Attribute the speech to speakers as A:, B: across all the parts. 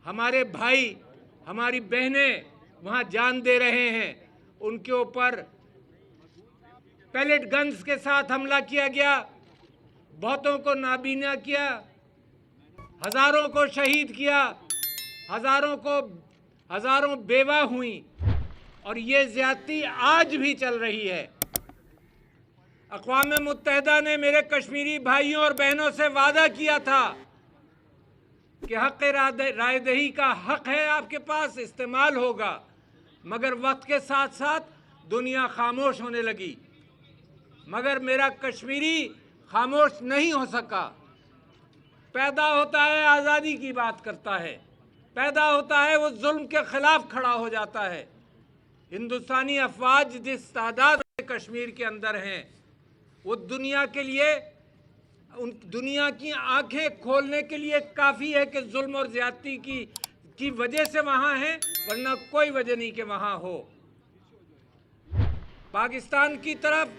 A: हमारे भाई, हमारी बहनें वहाँ जान दे रहे हैं, उनके ऊपर पैलेट गन्स के साथ हमला किया गया, बहुतों को नाबीना किया, हजारों को शहीद किया, हजारों बेवा हुई, और ये ज्यादती आज भी चल रही है। अक़वाम मुत्तहिदा ने मेरे कश्मीरी भाइयों और बहनों से वादा किया था कि हक़ रायदही का हक़ है आपके पास, इस्तेमाल होगा, मगर वक्त के साथ साथ दुनिया खामोश होने लगी। मगर मेरा कश्मीरी खामोश नहीं हो सका। पैदा होता है, आज़ादी की बात करता है, पैदा होता है, वो जुल्म के ख़िलाफ़ खड़ा हो जाता है। हिंदुस्तानी अफवाज जिस तादाद में कश्मीर के अंदर हैं, वो दुनिया के लिए, उन दुनिया की आंखें खोलने के लिए काफ़ी है कि जुल्म और ज़्यादती की वजह से वहाँ हैं, वरना कोई वजह नहीं कि वहाँ हो। पाकिस्तान की तरफ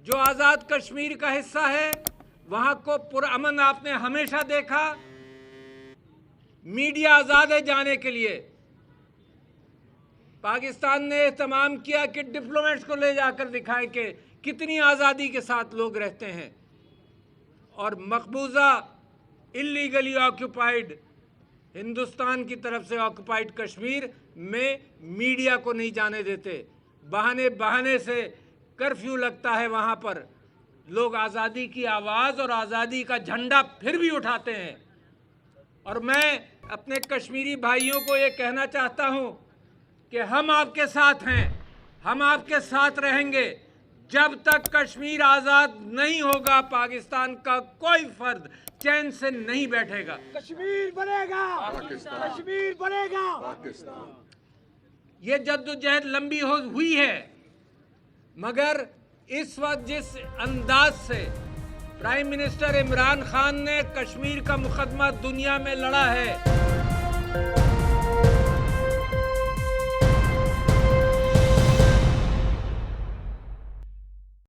A: जो आज़ाद कश्मीर का हिस्सा है, वहाँ को पुरअमन आपने हमेशा देखा। मीडिया आज़ाद है जाने के लिए। पाकिस्तान ने एहतमाम किया कि डिप्लोमेट्स को ले जाकर दिखाएं कि कितनी आज़ादी के साथ लोग रहते हैं, और मकबूजा इलीगली ऑक्यूपाइड हिंदुस्तान की तरफ से ऑक्यूपाइड कश्मीर में मीडिया को नहीं जाने देते। बहाने से कर्फ्यू लगता है, वहाँ पर लोग आज़ादी की आवाज़ और आज़ादी का झंडा फिर भी उठाते हैं। और मैं अपने कश्मीरी भाइयों को ये कहना चाहता हूँ कि हम आपके साथ हैं, हम आपके साथ रहेंगे। जब तक कश्मीर आज़ाद नहीं होगा, पाकिस्तान का कोई फर्द चैन से नहीं बैठेगा।
B: कश्मीर बनेगा, कश्मीर बनेगा।
A: ये जद्दोजहद लंबी हुई है, मगर इस वक्त जिस अंदाज से प्राइम मिनिस्टर इमरान खान ने कश्मीर का मुकदमा दुनिया में लड़ा है,